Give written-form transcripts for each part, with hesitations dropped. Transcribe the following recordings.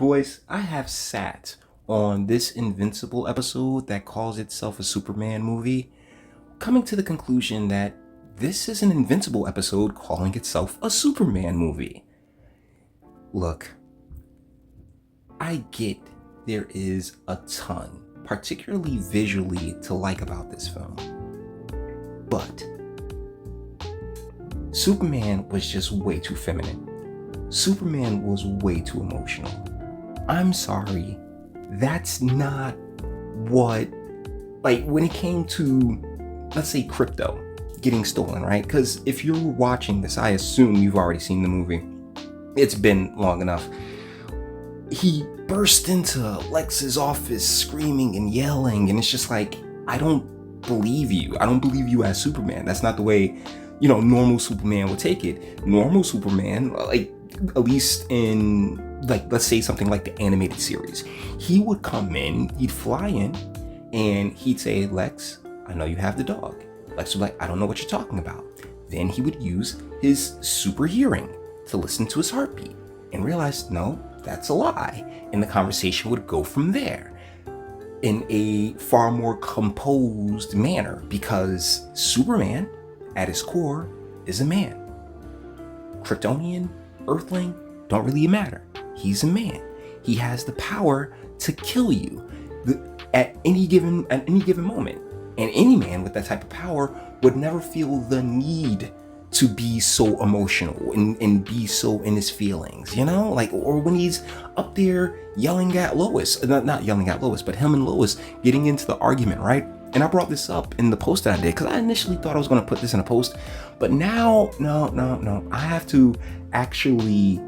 Boys, I have sat on this Invincible episode that calls itself a Superman movie, coming to the conclusion that this is an Invincible episode calling itself a Superman movie. Look, I get there is a ton, particularly visually, to like about this film. But Superman was just way too feminine. Superman was way too emotional. I'm sorry, that's not what, like, when it came to, let's say, crypto getting stolen, right? Because if you're watching this, I assume you've already seen the movie. It's been long enough. He burst into Lex's office screaming and yelling, and it's just like, I don't believe you. I don't believe you as Superman. That's not the way, normal Superman would take it. Normal Superman, like, at least in, like, let's say something like the animated series, he would come in, he'd fly in, and he'd say, Lex, I know you have the dog. Lex would be like, I don't know what you're talking about. Then he would use his super hearing to listen to his heartbeat and realize, no, that's a lie. And the conversation would go from there in a far more composed manner, because Superman, at his core, is a man. Kryptonian, Earthling, don't really matter. He's a man. He has the power to kill you at any given moment. And any man with that type of power would never feel the need to be so emotional and be so in his feelings, like, or when he's up there yelling at Lois, not yelling at Lois, but him and Lois getting into the argument, right? And I brought this up in the post that I did, because I initially thought I was going to put this in a post, but now, no, I have to actually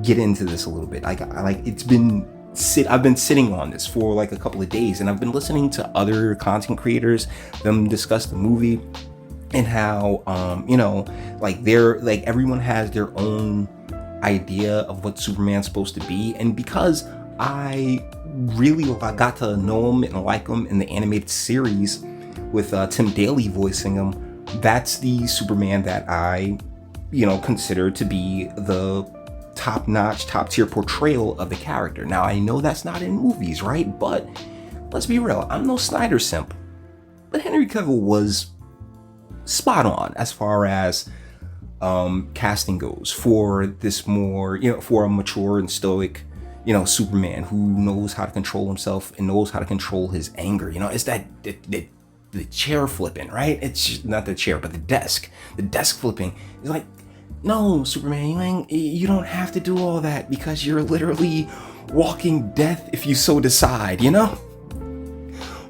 get into this a little bit. I've been sitting on this for like a couple of days, and I've been listening to other content creators, them discuss the movie, and how, everyone has their own idea of what Superman's supposed to be. And because I really got to know him and like him in the animated series with Tim Daly voicing him, that's the Superman that I, consider to be the top-notch, top-tier portrayal of the character. Now, I know that's not in movies, right? But let's be real, I'm no Snyder simp. But Henry Cavill was spot on as far as casting goes for this more, for a mature and stoic, Superman who knows how to control himself and knows how to control his anger. It's that the chair flipping, right? It's just, not the chair, but the desk flipping. It's like, no, Superman, you don't have to do all that, because you're literally walking death if you so decide,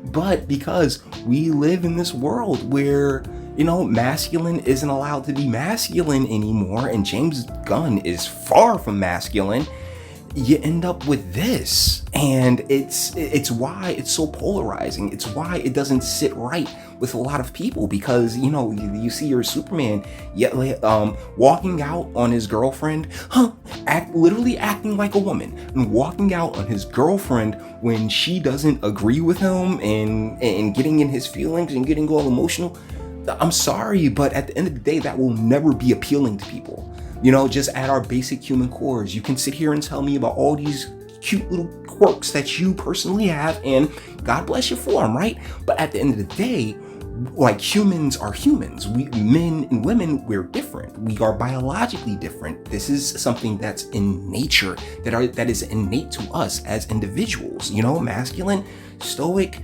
But because we live in this world where, masculine isn't allowed to be masculine anymore, and James Gunn is far from masculine, you end up with this. And it's why it's so polarizing. It's why it doesn't sit right with a lot of people, because you see your Superman walking out on his girlfriend, literally acting like a woman, and walking out on his girlfriend when she doesn't agree with him, and getting in his feelings and getting all emotional. I'm sorry, but at the end of the day, that will never be appealing to people. Just at our basic human cores, you can sit here and tell me about all these cute little quirks that you personally have, and God bless you for them, right? But at the end of the day, like, humans are humans. We, men and women, we're different. We are biologically different. This is something that's in nature, that is innate to us as individuals. Masculine, stoic.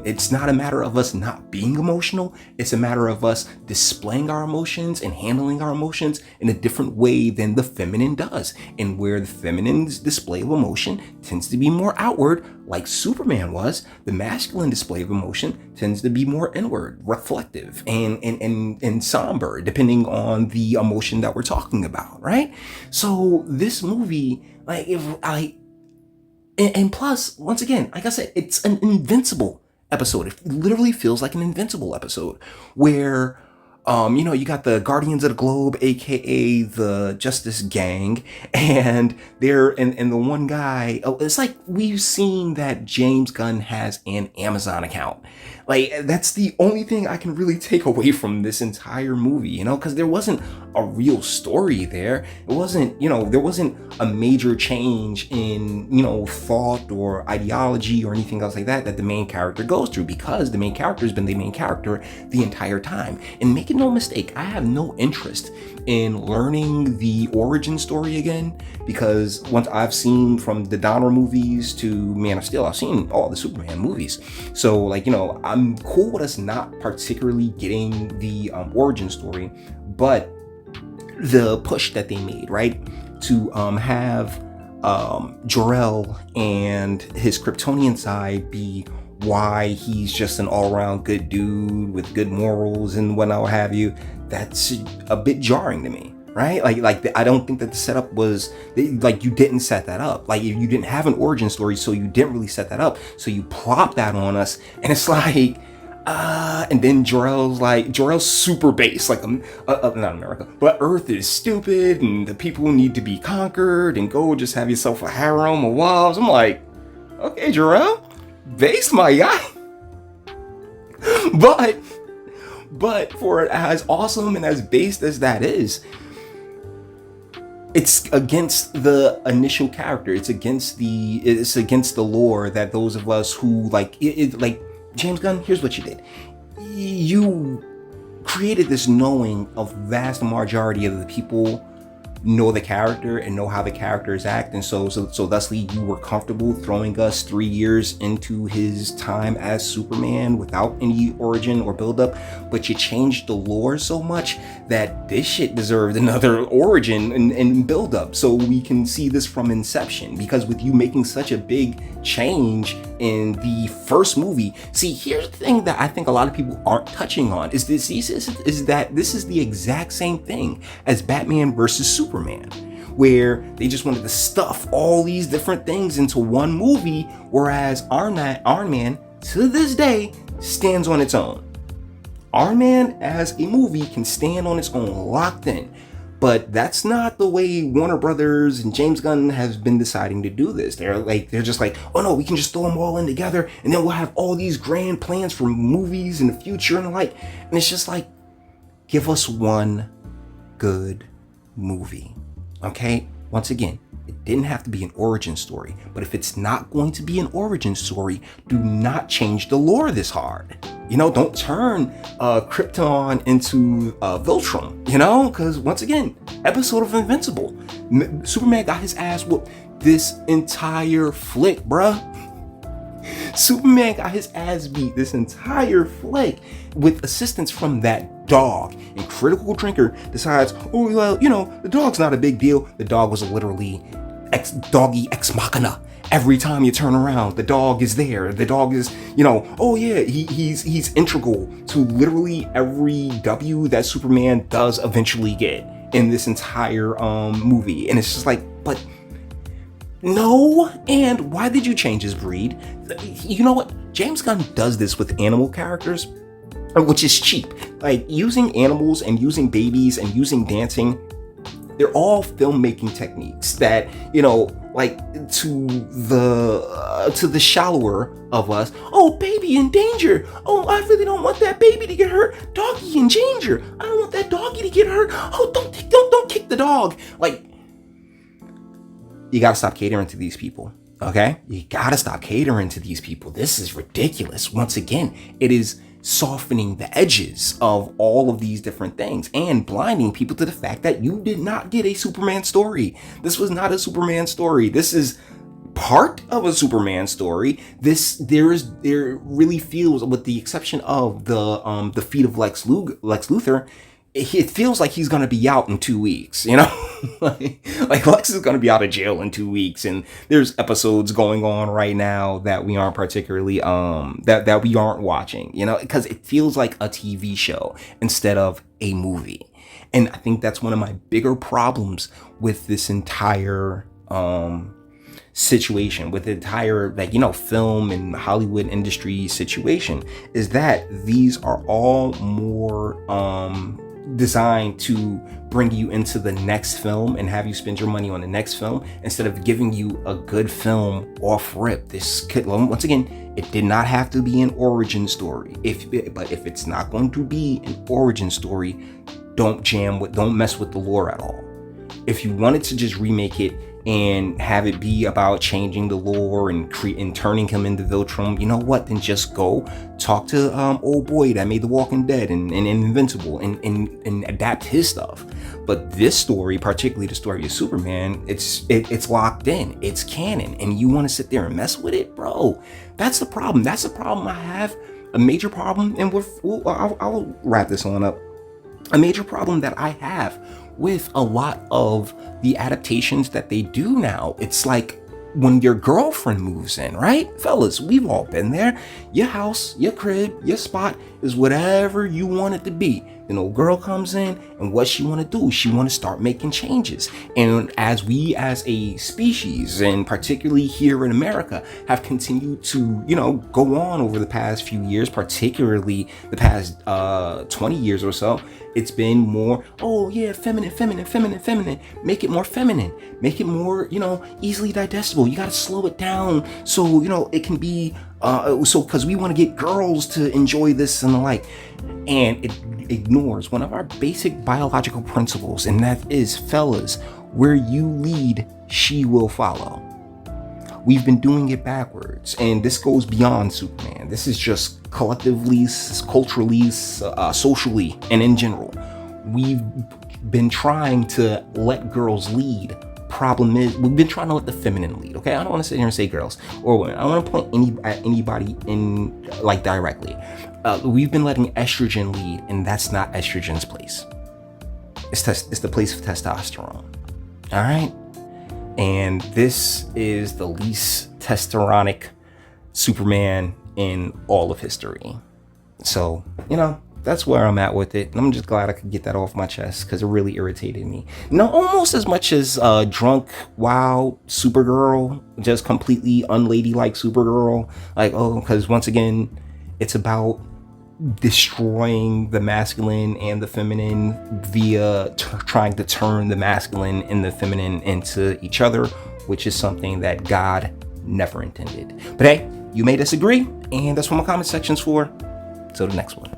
It's not a matter of us not being emotional. It's a matter of us displaying our emotions and handling our emotions in a different way than the feminine does. And where the feminine's display of emotion tends to be more outward, like Superman was, the masculine display of emotion tends to be more inward, reflective, and somber, depending on the emotion that we're talking about, right? So this movie, and plus, once again, like I said, it's an Invincible episode. It literally feels like an Invincible episode, where You got the Guardians of the Globe, aka the Justice Gang, and and the one guy. Oh, it's like we've seen that James Gunn has an Amazon account. Like that's the only thing I can really take away from this entire movie, because there wasn't a real story there. It wasn't, there wasn't a major change in, thought or ideology or anything else like that the main character goes through, because the main character has been the main character the entire time. And make no mistake, I have no interest in learning the origin story again, because once I've seen from the Donner movies to Man of Steel, I've seen all the Superman movies. So I'm cool with us not particularly getting the origin story, but the push that they made, right, to have Jor-El and his Kryptonian side be why he's just an all-around good dude with good morals and whatnot, what have you, that's a bit jarring to me, right? I don't think that the setup was, like, you didn't set that up. Like, you didn't have an origin story, so you didn't really set that up. So you plop that on us, and it's like, and then Jor-El's super base, like, not America, but Earth is stupid, and the people need to be conquered, and go just have yourself a harem of wives. I'm like, okay, Jor-El, base, my guy. But for as awesome and as based as that is, it's against the initial character. It's against the lore that those of us who like James Gunn, here's what you did. You created this knowing of vast majority of the people know the character and know how the characters act, and so thusly you were comfortable throwing us 3 years into his time as Superman without any origin or build-up, but you changed the lore so much that this shit deserved another origin and build-up, so we can see this from inception. Because with you making such a big change in the first movie, see, here's the thing that I think a lot of people aren't touching on, is that this is the exact same thing as Batman versus Superman, where they just wanted to stuff all these different things into one movie, whereas Iron Man to this day stands on its own. Iron Man as a movie can stand on its own, locked in. But that's not the way Warner Brothers and James Gunn has been deciding to do this. They're just like, oh no, we can just throw them all in together, and then we'll have all these grand plans for movies in the future and the like. And it's just like, give us one good movie, okay? Once again, it didn't have to be an origin story, but if it's not going to be an origin story, do not change the lore this hard. Don't turn Krypton into Viltrum, because once again, episode of Invincible, Superman got his ass whooped this entire flick, bruh. Superman got his ass beat this entire flick with assistance from that dog. And Critical Drinker decides, oh, well, the dog's not a big deal. The dog was literally doggy ex machina. Every time you turn around, the dog is there. The dog is, oh yeah, he's integral to literally every W that Superman does eventually get in this entire movie. And it's just like, but no. And why did you change his breed? You know what? James Gunn does this with animal characters, which is cheap. Like, using animals and using babies and using dancing, they're all filmmaking techniques that, like, to the shallower of us, oh, baby in danger, oh, I really don't want that baby to get hurt, doggy in danger, I don't want that doggy to get hurt, oh, don't kick the dog. Like, you gotta stop catering to these people, okay? You gotta stop catering to these people. This is ridiculous. Once again, it is softening the edges of all of these different things and blinding people to the fact that you did not get a Superman story. This was not a Superman story. This is part of a Superman story. There really feels, with the exception of the feat of Lex Luthor, it feels like he's gonna be out in 2 weeks, like Lex is gonna be out of jail in 2 weeks, and there's episodes going on right now that we aren't particularly that we aren't watching, because it feels like a TV show instead of a movie. And I think that's one of my bigger problems with this entire situation, with the entire, like, film and Hollywood industry situation, is that these are all more designed to bring you into the next film and have you spend your money on the next film instead of giving you a good film off rip. This could, once again, it did not have to be an origin story. But if it's not going to be an origin story, don't mess with the lore at all. If you wanted to just remake it and have it be about changing the lore and turning him into Viltrum, you know what? Then just go talk to old boy that made The Walking Dead and Invincible and adapt his stuff. But this story, particularly the story of Superman, it's locked in. It's canon, and you want to sit there and mess with it, bro? That's the problem. That's the problem I have. A major problem, and I'll wrap this on up. A major problem that I have with a lot of the adaptations that they do now, it's like when your girlfriend moves in, right? Fellas, we've all been there. Your house, your crib, your spot is whatever you want it to be. An old girl comes in, and what she want to do? She want to start making changes. And as we as a species, and particularly here in America, have continued to, go on over the past few years, particularly the past 20 years or so, it's been more, oh yeah, feminine. Make it more feminine. Make it more, easily digestible. You got to slow it down so, it can be, because we want to get girls to enjoy this and the like. And it ignores one of our basic biological principles, and that is, fellas, where you lead, she will follow. We've been doing it backwards, and this goes beyond Superman. This is just collectively, culturally, socially, and in general. We've been trying to let girls lead. Problem is, we've been trying to let the feminine lead. Okay, I don't want to sit here and say girls or women. I don't want to point at anybody in like directly. We've been letting estrogen lead, and that's not estrogen's place. It's the place of testosterone. All right, and this is the least testosteronic Superman in all of history. So that's where I'm at with it. And I'm just glad I could get that off my chest because it really irritated me. Almost as much as drunk, wild Supergirl, just completely unladylike Supergirl. Like, because once again, it's about destroying the masculine and the feminine via trying to turn the masculine and the feminine into each other, which is something that God never intended. But hey, you may disagree, and that's what my comment section's for. Till the next one.